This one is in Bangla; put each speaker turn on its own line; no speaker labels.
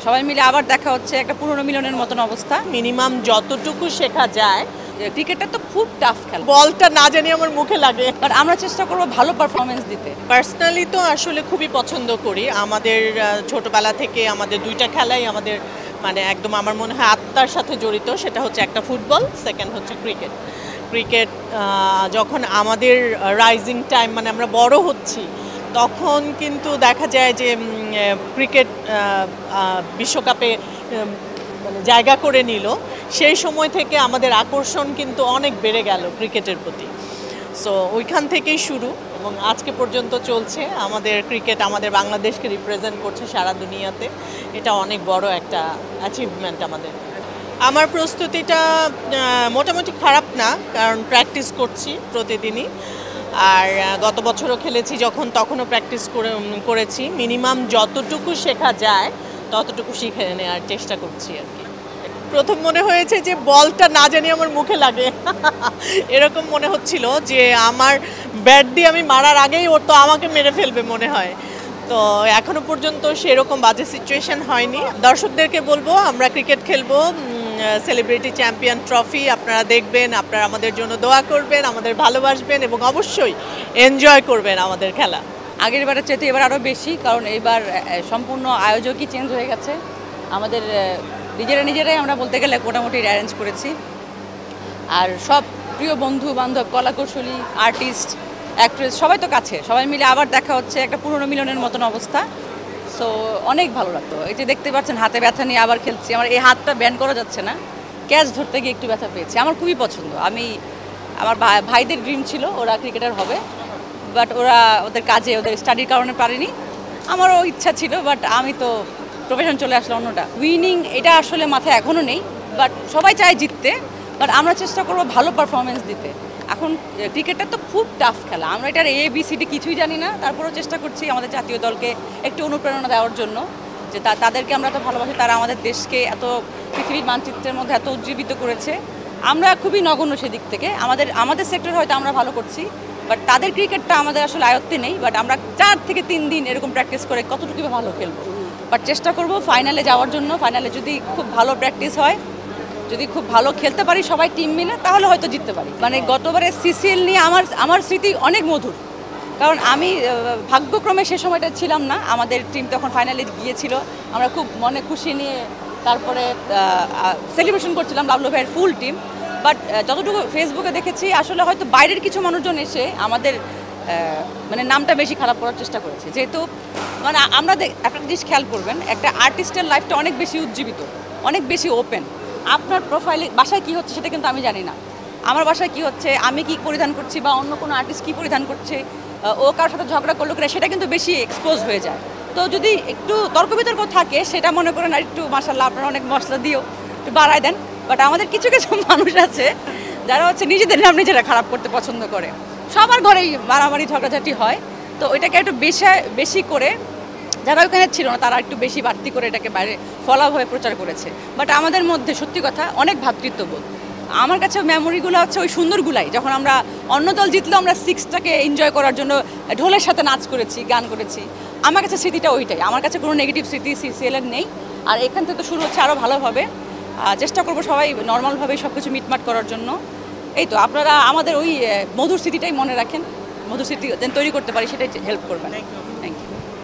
সবাই মিলে আবার দেখা হচ্ছে, একটা পুরনো মিলনের মতন অবস্থা।
মিনিমাম যতটুকু শেখা যায়।
ক্রিকেটটা তো খুব টাফ খেলা,
বলটা না জানি আমার মুখে লাগে,
বাট আমরা চেষ্টা করবো ভালো পারফরমেন্স দিতে।
পার্সোনালি তো আসলে খুবই পছন্দ করি। আমাদের ছোটবেলা থেকে আমাদের দুইটা খেলাই আমাদের মানে একদম আমার মনে হয় আত্মার সাথে জড়িত। সেটা হচ্ছে একটা ফুটবল, সেকেন্ড হচ্ছে ক্রিকেট। ক্রিকেট যখন আমাদের রাইজিং টাইম মানে আমরা বড় হচ্ছি, তখন কিন্তু দেখা যায় যে ক্রিকেট বিশ্বকাপে মানে জায়গা করে নিল। সেই সময় থেকে আমাদের আকর্ষণ কিন্তু অনেক বেড়ে গেল ক্রিকেটের প্রতি। সো ওইখান থেকেই শুরু এবং আজকে পর্যন্ত চলছে। আমাদের ক্রিকেট আমাদের বাংলাদেশকে রিপ্রেজেন্ট করছে সারা দুনিয়াতে। এটা অনেক বড় একটা অ্যাচিভমেন্ট আমাদের। আমার প্রস্তুতিটা মোটামুটি খারাপ না, কারণ প্র্যাকটিস করছি প্রতিদিনই। আর গত বছরও খেলেছি যখন, তখনও প্র্যাকটিস করেছি। মিনিমাম যতটুকু শেখা যায় ততটুকু শিখে নেওয়ার চেষ্টা করছি আর কি। প্রথম মনে হয়েছে যে বলটা না জানি আমার মুখে লাগে, এরকম মনে হচ্ছিল যে আমার ব্যাট দিয়ে আমি মারার আগেই ওর তো আমাকে মেরে ফেলবে মনে হয়। তো এখনো পর্যন্ত সেরকম বাজে সিচুয়েশন হয়নি। দর্শকদেরকে বলবো আমরা ক্রিকেট খেলবো, সেলিব্রিটি চ্যাম্পিয়ন ট্রফি আপনারা দেখবেন, আপনারা আমাদের জন্য দোয়া করবেন, আমাদের ভালোবাসবেন এবং অবশ্যই এনজয় করবেন আমাদের খেলা।
আগের বারের চাইতে এবার আরও বেশি, কারণ এইবার সম্পূর্ণ আয়োজকই চেঞ্জ হয়ে গেছে। আমাদের নিজেরাই আমরা বলতে গেলে মোটামুটি অ্যারেঞ্জ করেছি। আর সব প্রিয় বন্ধু বান্ধব, কলাকুশলী, আর্টিস্ট, অ্যাক্ট্রেস সবাই তো কাছে, সবাই মিলে আবার দেখা হচ্ছে, একটা পুরনো মিলনের মতন অবস্থা। সো অনেক ভালো লাগতো। এই যে দেখতে পাচ্ছেন হাতে ব্যথা নিয়ে আবার খেলছি, আমার এই হাতটা ব্যান্ড করা যাচ্ছে না, ক্যাচ ধরতে গিয়ে একটু ব্যথা পেয়েছি। আমার খুবই পছন্দ। আমার ভাইদের ড্রিম ছিল ওরা ক্রিকেটার হবে, বাট ওরা ওদের কাজে ওদের স্টাডির কারণে পারেনি। আমারও ইচ্ছা ছিল, বাট আমি তো প্রফেশন চলে আসলো অন্যটা। উইনিং এটা আসলে মাথায় এখনও নেই, বাট সবাই চায় জিততে, বাট আমরা চেষ্টা করবো ভালো পারফরমেন্স দিতে। এখন ক্রিকেটটা তো খুব টাফ খেলা, আমরা এটার ABCD কিছুই জানি না, তারপরেও চেষ্টা করছি আমাদের জাতীয় দলকে একটু অনুপ্রেরণা দেওয়ার জন্য, যে তাদেরকে আমরা তো ভালোবাসি, তারা আমাদের দেশকে এত পৃথিবীর মানচিত্রের মধ্যে এত উজ্জীবিত করেছে। আমরা খুবই নগণ্য সেদিক থেকে, আমাদের সেক্টর হয়তো আমরা ভালো করছি, বাট তাদের ক্রিকেটটা আমাদের আসলে আয়ত্তে নেই। বাট আমরা 4 থেকে 3 দিন এরকম প্র্যাকটিস করে কতটুকু ভালো খেলবো, বাট চেষ্টা করব ফাইনালে যাওয়ার জন্য। ফাইনালে যদি খুব ভালো প্র্যাকটিস হয়, যদি খুব ভালো খেলতে পারি সবাই টিম মিলে, তাহলে হয়তো জিততে পারি। মানে গতবারে CCL নিয়ে আমার স্মৃতি অনেক মধুর, কারণ আমি ভাগ্যক্রমে সে সময়টা ছিলাম না। আমাদের টিম তখন ফাইনালে গিয়েছিল, আমরা খুব মনে খুশি নিয়ে তারপরে সেলিব্রেশন করছিলাম লাভলু ভাইয়ের ফুল টিম। বাট যতটুকু ফেসবুকে দেখেছি, আসলে হয়তো বাইরের কিছু মানুষজন এসে আমাদের মানে নামটা বেশি খারাপ করার চেষ্টা করেছে। যেহেতু মানে আমরা একটা জিনিস খেয়াল করবেন, একটা আর্টিস্টের লাইফটা অনেক বেশি উজ্জীবিত, অনেক বেশি ওপেন। আপনার প্রোফাইলে বাসায় কী হচ্ছে সেটা কিন্তু আমি জানি না, আমার বাসায় কী হচ্ছে, আমি কি পরিধান করছি বা অন্য কোনো আর্টিস্ট কী পরিধান করছে, ও কারোর সাথে ঝগড়া করলো কিনা, সেটা কিন্তু বেশি এক্সপোজ হয়ে যায়। তো যদি একটু তর্ক বিতর্ক থাকে, সেটা মনে করেন আর একটু মাশাআল্লাহ আপনারা অনেক মশলা দিও একটু বাড়ায় দেন। বাট আমাদের কিছু মানুষ আছে যারা হচ্ছে নিজেদের নাম নিজেরা খারাপ করতে পছন্দ করে, সবার ঘরেই মারামারি ঝগড়াঝাটি হয়। তো ওইটাকে একটু বেশি করে যারা ওখানে ছিল না, তারা একটু বেশি বাড়তি করে এটাকে বাইরে ফলাভাবে প্রচার করেছে। বাট আমাদের মধ্যে সত্যি কথা অনেক ভ্রাতৃত্ববোধ। আমার কাছে মেমোরিগুলো হচ্ছে ওই সুন্দরগুলাই, যখন আমরা অন্য দল জিতলেও আমরা 6টাকে এনজয় করার জন্য ঢোলের সাথে নাচ করেছি, গান করেছি। আমার কাছে স্মৃতিটা ওইটাই, আমার কাছে কোনো নেগেটিভ স্মৃতি CCL-এর নেই। আর এখান থেকে তো শুরু হচ্ছে আরও ভালোভাবে, চেষ্টা করবো সবাই নর্মালভাবেই সব কিছু মিটমাট করার জন্য। এই তো আপনারা আমাদের ওই মধুর স্মৃতিটাই মনে রাখেন, মধুর স্মৃতি তৈরি করতে পারি, সেটাই হেল্প করবেন। Thank you.